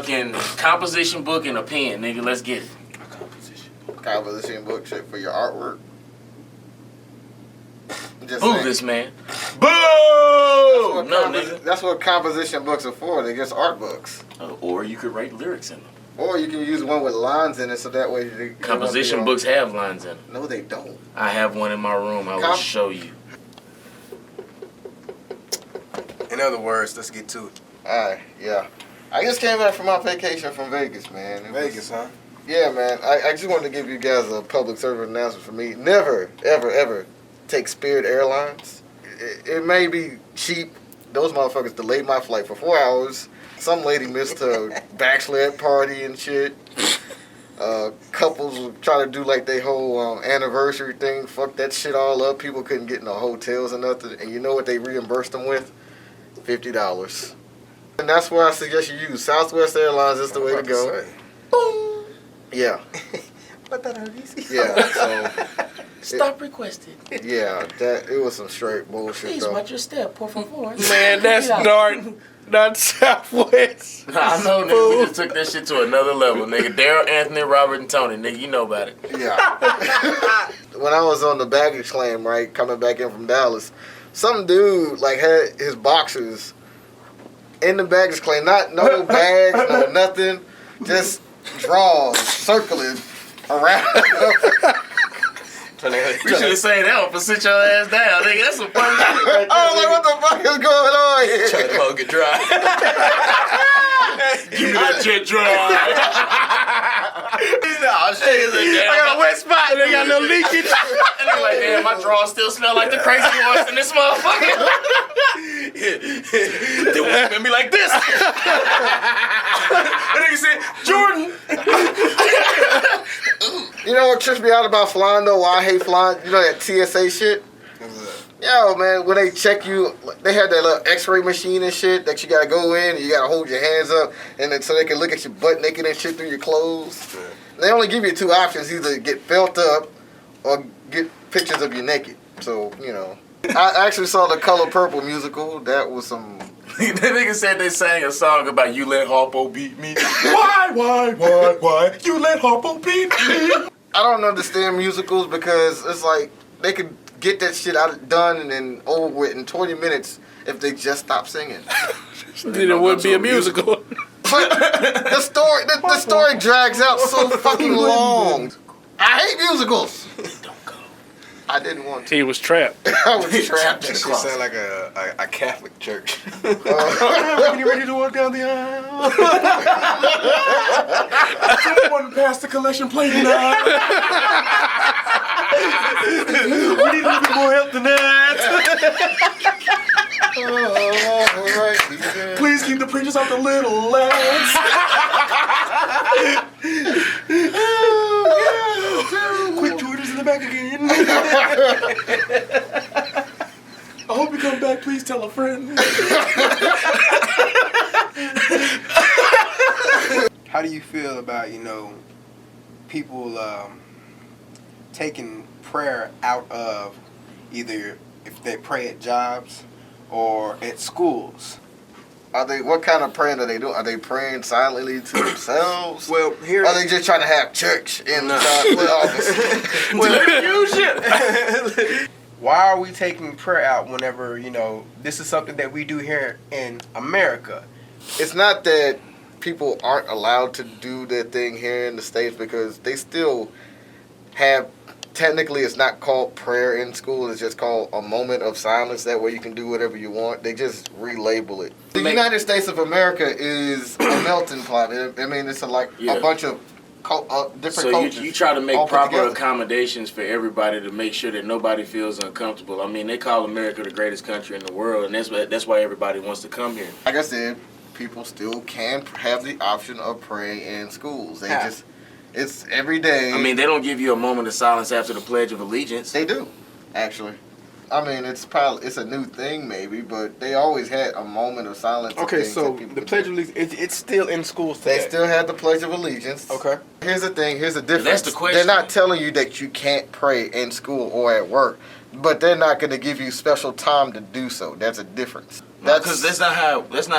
fucking composition book and a pen, nigga. Let's get it. A composition book. Composition book shit for your artwork. Just Boo saying. this man. Boo! No, nigga. That's what composition books are for. They're just art books. Or you could write lyrics in them. Or you can use one with lines in it, so that way they Composition books have lines in them. No, they don't. I have one in my room. I will show you. In other words, let's get to it. Alright, yeah. I just came back from my vacation from Vegas, man. Vegas, huh? Yeah, man. I just wanted to give you guys a public service announcement for me. Never, ever, ever take Spirit Airlines. It may be cheap. Those motherfuckers delayed my flight for 4 hours. Some lady missed her bachelorette party and shit. Couples were trying to do like their whole anniversary thing. Fuck that shit all up. People couldn't get in the hotels or nothing. And you know what they reimbursed them with? $50. And that's why I suggest you use Southwest Airlines. Is the way to go. Boom. Yeah. Yeah. So. Stop requesting. Yeah, it was some straight bullshit. Please though. watch your step, por favor. Man, that's Dart, not Southwest. I know, nigga. We just took that shit to another level, nigga. Daryl, Anthony, Robert, and Tony, nigga. You know about it. Yeah. When I was on the baggage claim, right, coming back in from Dallas, some dude like had his boxers in the baggage claim. No bags, no nothing. Just drawers circling around. We should have said that one for sit your ass down, nigga. That's some funny shit right there. I was like, what the fuck is going on here? Trying to get dry. Give me that jet dry. Oh, shit. I got a wet spot and they got no leakage. And they like, damn, my drawers still smell like the crazy ones in this motherfucker. They won't smell me like this. And nigga said, Jordan. You know what trips me out about flying though? Why I hate flying? You know that TSA shit? Yo, man, when they check you, they have that little x-ray machine and shit that you gotta go in and you gotta hold your hands up and then so they can look at your butt naked and shit through your clothes. Yeah. They only give you two options, either get felt up or get pictures of you naked. So, you know. I actually saw the Color Purple musical. That was some... That nigga said they sang a song about you let Harpo beat me. Why? You let Harpo beat me. I don't understand musicals because it's like they could get that shit done and then over with in 20 minutes if they just stop singing. Then it wouldn't be a musical. But the story drags out so fucking long. I hate musicals. Don't go. I didn't want to. He was trapped. I was trapped in That the shit closet. sound like a Catholic church. Getting ready to walk down the aisle. Someone pass the collection plate now. We need a little bit more help than that. All right. Please keep the preachers off the little lads. Quick Jordans in the back again. I hope you come back. Please tell a friend. How do you feel about, people taking prayer out of either if they pray at jobs or at schools? What kind of praying are they doing? Are they praying silently to themselves? Well, here are they just trying to have church in the office? Why are we taking prayer out whenever, this is something that we do here in America? It's not that people aren't allowed to do their thing here in the States because they still have, technically it's not called prayer in school, it's just called a moment of silence. That way you can do whatever you want. They just relabel it. The United States of America is a melting pot. I mean, it's a bunch of different cultures. So you try to make proper together. accommodations for everybody to make sure that nobody feels uncomfortable. I mean, they call America the greatest country in the world, and that's why everybody wants to come here. Like I said, people still can have the option of praying in schools. It's every day. I mean, they don't give you a moment of silence after the Pledge of Allegiance. They do, actually. I mean, it's a new thing maybe, but they always had a moment of silence. Okay, so the Pledge of Allegiance, it's still in schools today. They still had the Pledge of Allegiance. Okay. Here's the thing. Here's the difference. That's the question. They're not telling you that you can't pray in school or at work, but they're not going to give you special time to do so. That's a difference. Because that's not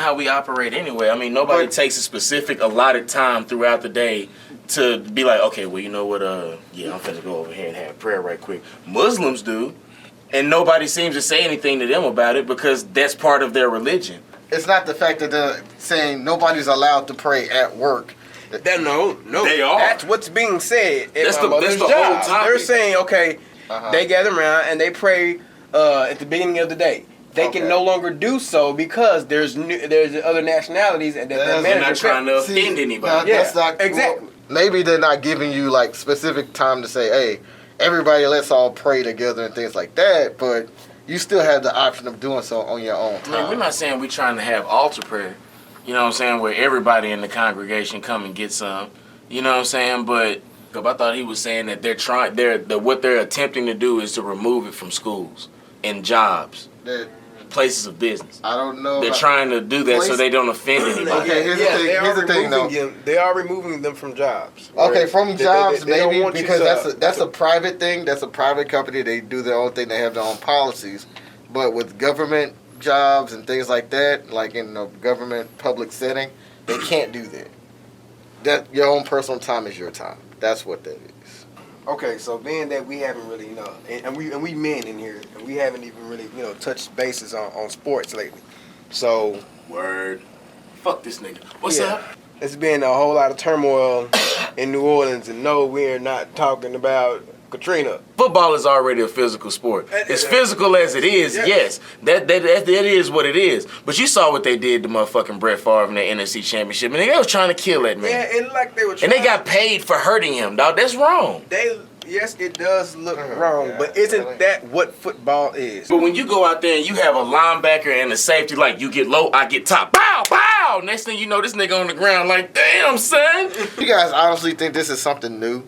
how we operate anyway. I mean, nobody takes a specific allotted time throughout the day to be like, okay, well, you know what? Yeah, I'm finna go over here and have prayer right quick. Muslims do, and nobody seems to say anything to them about it because that's part of their religion. It's not the fact that they're saying nobody's allowed to pray at work. No, They are. That's what's being said. That's the whole topic. They're saying, okay, they gather around and they pray at the beginning of the day. They can no longer do so because there's other nationalities and that they're not trying to offend anybody. That's not exactly. Well, maybe they're not giving you like specific time to say, hey, everybody, let's all pray together and things like that. But you still have the option of doing so on your own time. I mean, we're not saying we're trying to have altar prayer. You know what I'm saying? Where everybody in the congregation come and get some. You know what I'm saying? But I thought he was saying that what they're attempting to do is to remove it from schools and jobs. Places of business. I don't know. They're trying to do that so they don't offend anybody. Okay, here's the thing though. They are removing them from jobs. Okay, from jobs maybe because that's a private thing. That's a private company. They do their own thing. They have their own policies. But with government jobs and things like that, like in a government public setting, they can't do that. That your own personal time is your time. That's what that is. Okay, so being that we haven't really, and we men in here, and we haven't even really, touched bases on sports lately. So Word. Fuck this nigga. What's up? It's been a whole lot of turmoil in New Orleans, and no, we're not talking about Katrina. Football is already a physical sport. As physical as it is, yes. That is what it is. But you saw what they did to motherfucking Brett Favre in the NFC Championship. And they was trying to kill that man. Yeah, it like they were trying. And they got paid for hurting him, dog. That's wrong. Yes, it does look wrong, but isn't that what football is? But when you go out there and you have a linebacker and a safety, like you get low, I get top. Bow, bow! Next thing you know, this nigga on the ground like, damn, son. You guys honestly think this is something new?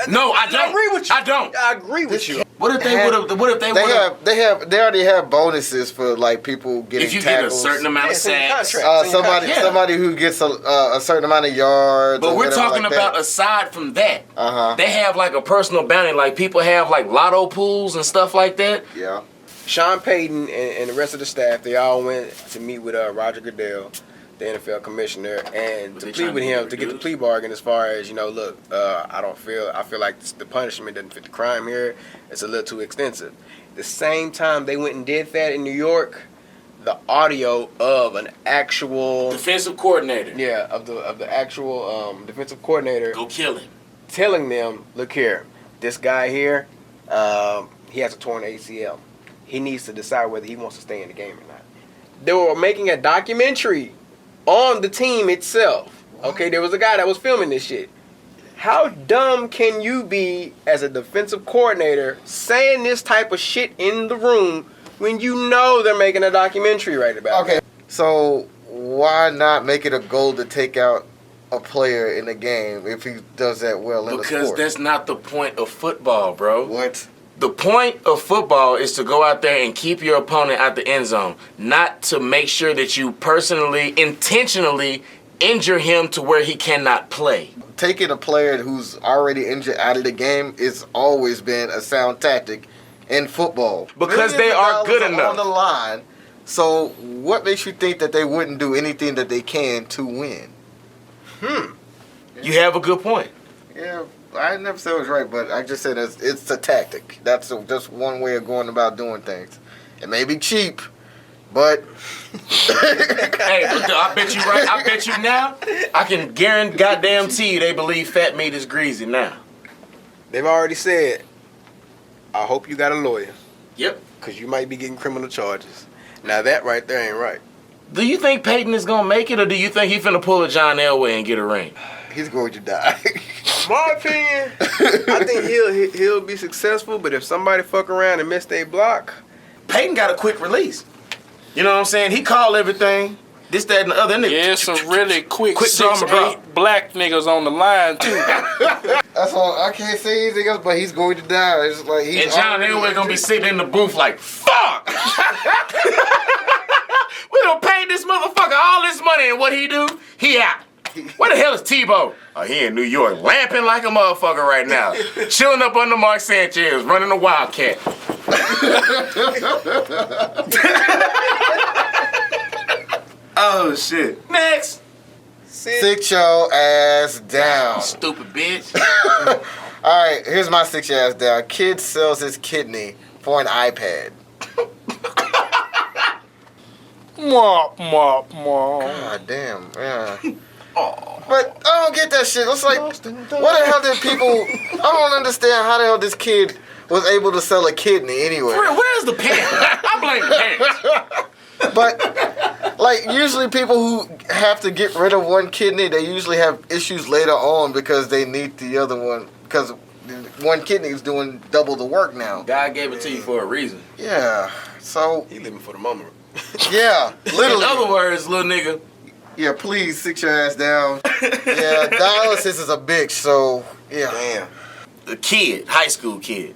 No, I don't. I agree with you. I don't. I agree with you. What if they would have? What if they would have? They already have bonuses for like people getting If you tackles. get a certain amount of sacks. Somebody who gets a certain amount of yards. But we're talking about aside from that. Uh-huh. They have like a personal bounty. Like people have like lotto pools and stuff like that. Yeah. Sean Payton and the rest of the staff, they all went to meet with Roger Goodell, the NFL commissioner, and to plead with him to get the plea bargain as far as, look, I feel like the punishment doesn't fit the crime here. It's a little too extensive. The same time they went and did that in New York, the audio of an actual defensive coordinator. Yeah, of the actual defensive coordinator. Go kill him. Telling them, look here, this guy here, he has a torn ACL. He needs to decide whether he wants to stay in the game or not. They were making a documentary on the team itself. Okay, there was a guy that was filming this shit. How dumb can you be as a defensive coordinator saying this type of shit in the room when you know they're making a documentary right about it? Okay, so why not make it a goal to take out a player in the game if he does that well in the sport? Because that's not the point of football, bro. What? The point of football is to go out there and keep your opponent out the end zone, not to make sure that you personally, intentionally injure him to where he cannot play. Taking a player who's already injured out of the game has always been a sound tactic in football. Because they are good enough. On the line. So what makes you think that they wouldn't do anything that they can to win? You have a good point. Yeah, I never said it was right, but I just said it's a tactic. That's just one way of going about doing things. It may be cheap, but hey, I bet you right. I bet you now. I can guarantee you they believe fat meat is greasy now. They've already said, I hope you got a lawyer. Yep. Because you might be getting criminal charges. Now that right there ain't right. Do you think Peyton is going to make it, or do you think he's finna pull a John Elway and get a ring? He's going to die. My opinion, I think he'll be successful, but if somebody fuck around and miss their block. Peyton got a quick release. You know what I'm saying? He called everything. This, that, and the other. Yeah, some really quick drama 6'8" black niggas on the line, too. That's all. I can't say anything else, but he's going to die. It's like and John Elway going to be sitting in the booth like, fuck! We done paid this motherfucker all this money, and what he do? He out. Where the hell is Tebow? Oh, he in New York, lamping like a motherfucker right now. Chilling up under Mark Sanchez, running a Wildcat. Oh shit. Next. Sit your ass down. Stupid bitch. Alright, here's my sit your ass down. Kid sells his kidney for an iPad. Mwah, mwah, mwah. God damn, yeah. Oh. But I don't get that shit. It's like, what the hell did people... I don't understand how the hell this kid was able to sell a kidney anyway. Where's the pen? I blame the parents. But, like, usually people who have to get rid of one kidney, they usually have issues later on because they need the other one. Because one kidney is doing double the work now. God gave it to you for a reason. Yeah, so... He living for the moment. Yeah, literally. In other words, little nigga. Yeah, please sit your ass down. Yeah, dialysis is a bitch, so, yeah. Damn. A kid, high school kid,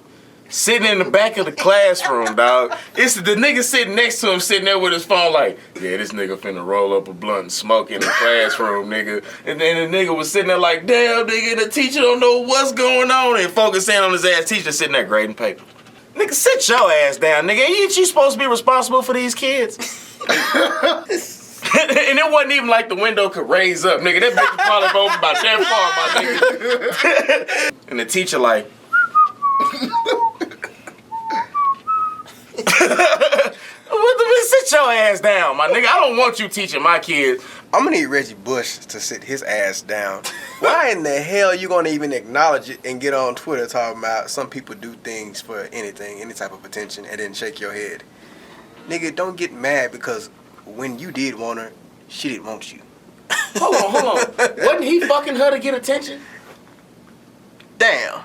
sitting in the back of the classroom, dog. It's the nigga sitting next to him, sitting there with his phone like, yeah, this nigga finna roll up a blunt and smoke in the classroom, nigga. And then the nigga was sitting there like, damn, nigga, the teacher don't know what's going on. And focusing on his ass, teacher sitting there grading paper. Nigga, sit your ass down, nigga. Ain't you supposed to be responsible for these kids? And it wasn't even like the window could raise up, nigga. That bitch was probably over about that far, my nigga. And the teacher like, sit your ass down, my nigga. I don't want you teaching my kids. I'm gonna need Reggie Bush to sit his ass down. Why in the hell you gonna even acknowledge it and get on Twitter talking about some people do things for anything, any type of attention, and then shake your head? Nigga, don't get mad because when you did want her, she didn't want you. Hold on. Wasn't he fucking her to get attention? Damn,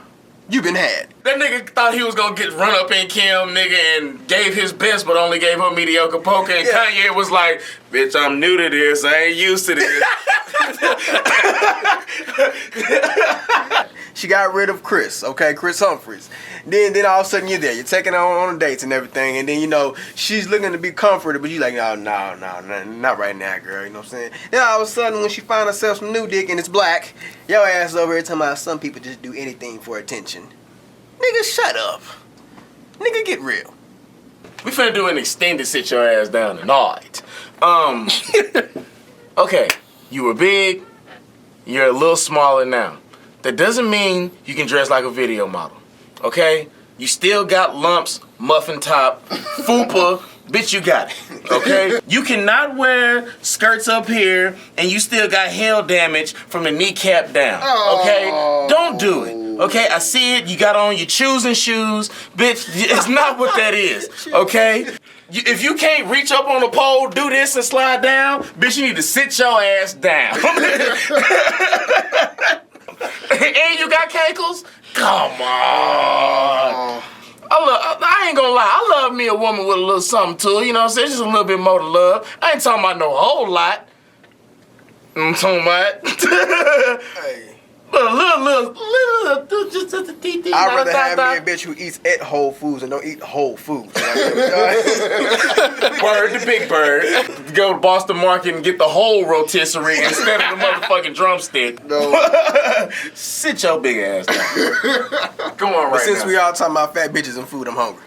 you been had. That nigga thought he was gonna get run up in Kim, nigga, and gave his best, but only gave her mediocre poker. And Yeah. Kanye was like, bitch, I'm new to this. I ain't used to this. She got rid of Chris, okay, Chris Humphries. Then all of a sudden you're there. You're taking her on dates and everything. And then, you know, she's looking to be comforted, but you like, no, not right now, girl. You know what I'm saying? Then all of a sudden when she finds herself some new dick and it's black, your ass over here talking about some people just do anything for attention. Nigga, shut up. Nigga, get real. We finna do an extended sit your ass down tonight. Okay, you were big, you're a little smaller now. That doesn't mean you can dress like a video model, okay? You still got lumps, muffin top, fupa, bitch, you got it, okay? You cannot wear skirts up here and you still got hair damage from the kneecap down, okay? Don't do it, okay? I see it, you got on your choosing shoes, bitch, it's not what that is, okay? If you can't reach up on the pole, do this and slide down, bitch, you need to sit your ass down. And you got cankles? Come on. I ain't gonna lie, I love me a woman with a little something to her, you know what I'm saying? Just a little bit more to love. I ain't talking about no whole lot. I'm talking about Hey. a little, just a TT. I'd rather have me a bitch who eats at Whole Foods and don't eat whole foods. Bird, the big bird. Go to Boston Market and get the whole rotisserie instead of the motherfucking drumstick. No. Sit your big ass down. Come on, But right since now. we all talking about fat bitches and food, I'm hungry.